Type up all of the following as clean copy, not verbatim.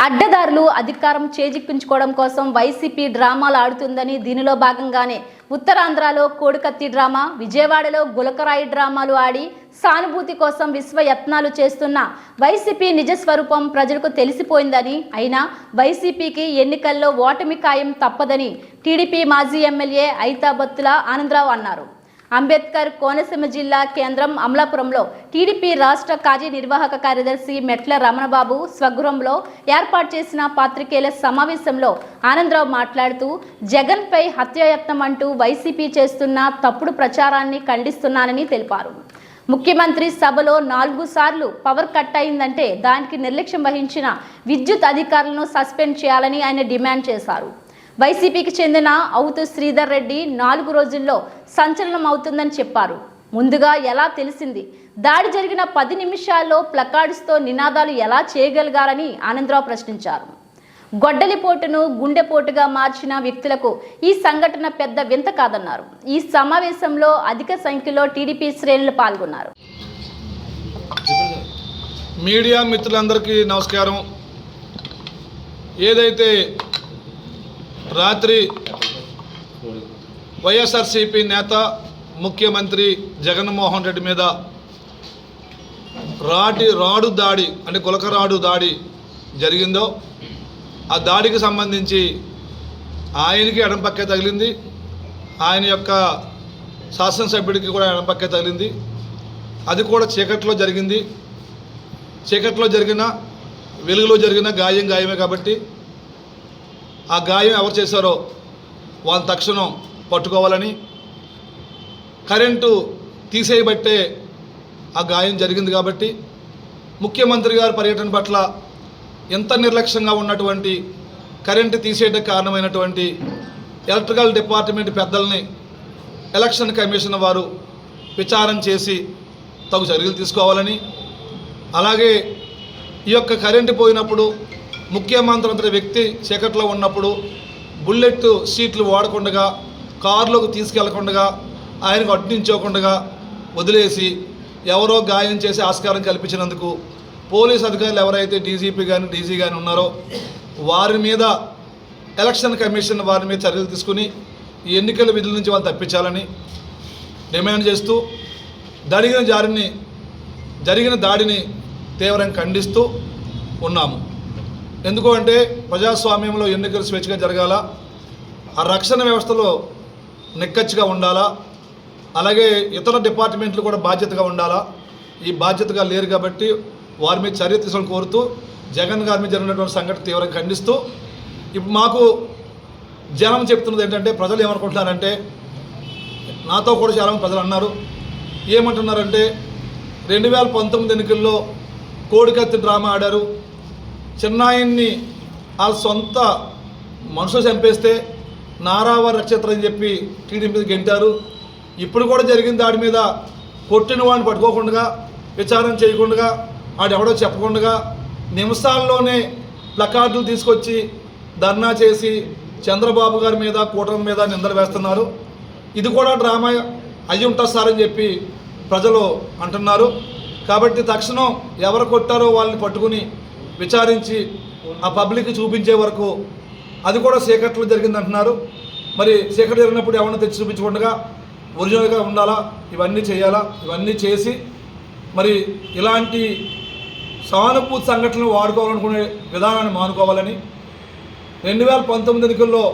అడ్డదారులు అధికారం చేజిక్కించుకోవడం కోసం వైసీపీ డ్రామాలు ఆడుతుందని దీనిలో భాగంగానే ఉత్తరాంధ్రలో కోడికత్తి డ్రామా, విజయవాడలో గులకరాయి డ్రామాలు ఆడి సానుభూతి కోసం విశ్వయత్నాలు చేస్తున్న వైసీపీ నిజస్వరూపం ప్రజలకు తెలిసిపోయిందని, అయినా వైసీపీకి ఎన్నికల్లో ఓటమి ఖాయం తప్పదని టీడీపీ మాజీ ఎమ్మెల్యే ఐతాబత్తుల ఆనందరావు అన్నారు. అంబేద్కర్ కోనసీమ జిల్లా కేంద్రం అమలాపురంలో టీడీపీ రాష్ట్ర కార్యనిర్వాహక కార్యదర్శి మెట్ల రమణబాబు స్వగృహంలో ఏర్పాటు చేసిన పాత్రికేయుల సమావేశంలో ఆనందరావు మాట్లాడుతూ, జగన్పై హత్యాయత్నం అంటూ వైసీపీ చేస్తున్న తప్పుడు ప్రచారాన్ని ఖండిస్తున్నానని తెలిపారు. ముఖ్యమంత్రి సభలో 4 సార్లు పవర్ కట్ అయిందంటే దానికి నిర్లక్ష్యం వహించిన విద్యుత్ అధికారులను సస్పెండ్ చేయాలని ఆయన డిమాండ్ చేశారు. వైసీపీకి చెందిన అవుతు శ్రీధర్ రెడ్డి 4 రోజుల్లో సంచలనం అవుతుందని చెప్పారు. ముందుగా ఎలా తెలిసింది? దాడి జరిగిన 10 నిమిషాల్లో ప్లకార్డ్స్తో నినాదాలు ఎలా చేయగలిగారని ఆనందరావు ప్రశ్నించారు. గొడ్డలిపోటును గుండెపోటుగా మార్చిన వ్యక్తులకు ఈ సంఘటన పెద్ద వింత కాదన్నారు. ఈ సమావేశంలో అధిక సంఖ్యలో టీడీపీ శ్రేణులు పాల్గొన్నారు. మీడియా మిత్రులందరికీ నమస్కారం. ఏదైతే రాత్రి వైఎస్ఆర్సీపీ నేత ముఖ్యమంత్రి జగన్మోహన్ రెడ్డి మీద రాడు దాడి అంటే గులకరాడు దాడి జరిగిందో, ఆ దాడికి సంబంధించి ఆయనకి ఎడంపక్కే తగిలింది, ఆయన యొక్క శాసనసభ్యుడికి కూడా ఎడంపక్కే తగిలింది. అది కూడా చీకట్లో జరిగింది. చీకట్లో జరిగిన వెలుగులో జరిగిన గాయమే కాబట్టి ఆ గాయం ఎవరు చేశారో వాళ్ళని తక్షణం పట్టుకోవాలని, కరెంటు తీసేయబట్టే ఆ గాయం జరిగింది కాబట్టి ముఖ్యమంత్రి గారి పర్యటన పట్ల ఎంత నిర్లక్ష్యంగా ఉన్నటువంటి, కరెంటు తీసేయడానికి కారణమైనటువంటి ఎలక్ట్రికల్ డిపార్ట్మెంట్ పెద్దల్ని ఎలక్షన్ కమిషన్ వారు విచారణ చేసి తగు చర్యలు తీసుకోవాలని, అలాగే ఈ యొక్క కరెంటు పోయినప్పుడు ముఖ్యమంత్రి అంతటి వ్యక్తి చీకట్లో ఉన్నప్పుడు బుల్లెట్ సీట్లు వాడకుండా, కారులోకి తీసుకెళ్లకుండా, ఆయనకు అడ్డించకుండా వదిలేసి ఎవరో గాయం చేసి ఆస్కారం కల్పించినందుకు పోలీస్ అధికారులు ఎవరైతే డీజీపీ కానీ డీజీ కానీ ఉన్నారో వారి మీద ఎలక్షన్ కమిషన్ వారి మీద చర్యలు తీసుకుని ఈ ఎన్నికల విధుల నుంచి వాళ్ళు తప్పించాలని డిమాండ్ చేస్తూ జరిగిన దాడిని తీవ్రంగా ఖండిస్తూ ఉన్నాము. ఎందుకు అంటే ప్రజాస్వామ్యంలో ఎన్నికలు స్వేచ్ఛగా జరగాల, ఆ రక్షణ వ్యవస్థలో నిక్కచ్చిగా ఉండాలా, అలాగే ఇతర డిపార్ట్మెంట్లు కూడా బాధ్యతగా ఉండాలా. ఈ బాధ్యతగా లేరు కాబట్టి వారి మీద చర్య తీసుకోవాలని కోరుతూ జగన్ గారి మీద జరిగినటువంటి సంఘటన తీవ్రంగా ఖండిస్తూ, ఇప్పుడు మాకు జనం చెప్తున్నది ఏంటంటే, ప్రజలు ఏమనుకుంటున్నారంటే, నాతో కూడా చాలామంది ప్రజలు అన్నారు, ఏమంటున్నారంటే 2019 ఎన్నికల్లో కోడికత్తి డ్రామా ఆడారు, చిన్నాయన్ని వాళ్ళ సొంత మనుషులు చంపేస్తే నారావారి నక్షత్రం అని చెప్పి టీడీపీ మీద గెంటారు. ఇప్పుడు కూడా జరిగిన దాడి మీద కొట్టిన వాడిని పట్టుకోకుండా, విచారణ చేయకుండా, ఆడెవడో చెప్పకుండా నిమిషాల్లోనే ప్లకార్డులు తీసుకొచ్చి ధర్నా చేసి చంద్రబాబు గారి మీద, కూటమి మీద నిందలు వేస్తున్నారు. ఇది కూడా డ్రామా అయ్యి ఉంటుంది సార్ అని చెప్పి ప్రజలు అంటున్నారు. కాబట్టి తక్షణం ఎవరు కొట్టారో వాళ్ళని పట్టుకుని విచారించి ఆ పబ్లిక్ చూపించే వరకు, అది కూడా చీకట్లో జరిగిందంటున్నారు. మరి చీకటి జరిగినప్పుడు ఎవరిని తెచ్చి చూపించకుండా ఒరిజినల్గా ఉండాలా, ఇవన్నీ చేయాలా. ఇవన్నీ చేసి మరి ఇలాంటి సానుభూతి సంఘటనలు వాడుకోవాలనుకునే విధానాన్ని మానుకోవాలని, 2019 ఎన్నికల్లో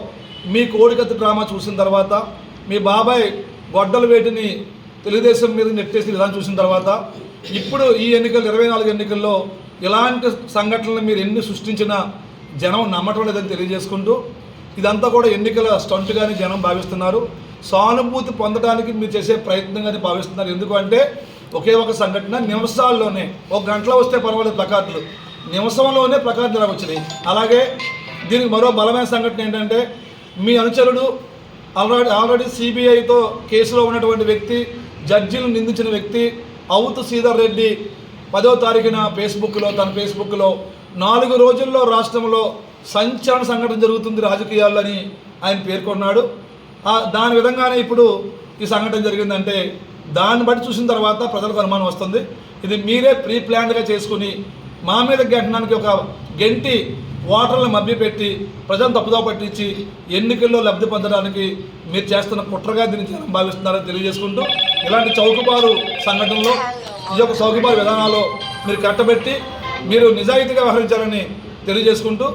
మీ కోడికత్తి డ్రామా చూసిన తర్వాత, మీ బాబాయ్ గొడ్డల వేటిని తెలుగుదేశం మీద నెట్టేసి విధానం చూసిన తర్వాత, ఇప్పుడు ఈ ఎన్నికలు 24 ఎన్నికల్లో ఇలాంటి సంఘటనలు మీరు ఎన్ని సృష్టించినా జనం నమ్మటం లేదని తెలియజేసుకుంటూ, ఇదంతా కూడా ఎన్నికల స్టంట్గానే జనం భావిస్తున్నారు. సానుభూతి పొందడానికి మీరు చేసే ప్రయత్నంగానే భావిస్తున్నారు. ఎందుకంటే ఒకే ఒక సంఘటన నిమిషాల్లోనే, 1 గంటలో వస్తే పర్వాలేదు ప్లకార్డులు, నిమిషంలోనే ప్లకార్డులు వచ్చినాయి. అలాగే దీనికి మరో బలమైన సంఘటన ఏంటంటే, మీ అనుచరుడు ఆల్రెడీ సిబిఐతో కేసులో ఉన్నటువంటి వ్యక్తి, జడ్జీలను నిందించిన వ్యక్తి అవుతు శ్రీధర్ రెడ్డి 10వ తారీఖున తన ఫేస్బుక్లో 4 రోజుల్లో రాష్ట్రంలో సంచలన సంఘటన జరుగుతుంది రాజకీయాలని ఆయన పేర్కొన్నాడు. దాని విధంగానే ఇప్పుడు ఈ సంఘటన జరిగిందంటే దాన్ని బట్టి చూసిన తర్వాత ప్రజలకు అనుమానం వస్తుంది. ఇది మీరే ప్రీ ప్లాన్డ్గా చేసుకుని మా మీద గెంటడానికి ఒక గెంటి ఓటర్లను మభ్యపెట్టి ప్రజలను తప్పుదో పట్టించి ఎన్నికల్లో లబ్ధి పొందడానికి మీరు చేస్తున్న కుట్రగా దీన్ని జనం భావిస్తున్నారని తెలియజేసుకుంటూ ఇలాంటి చౌకబారు సంఘటనలో ఈ యొక్క చౌకబారు విధానాల్లో మీరు కట్టబెట్టి మీరు నిజాయితీగా వ్యవహరించాలని తెలియజేసుకుంటూ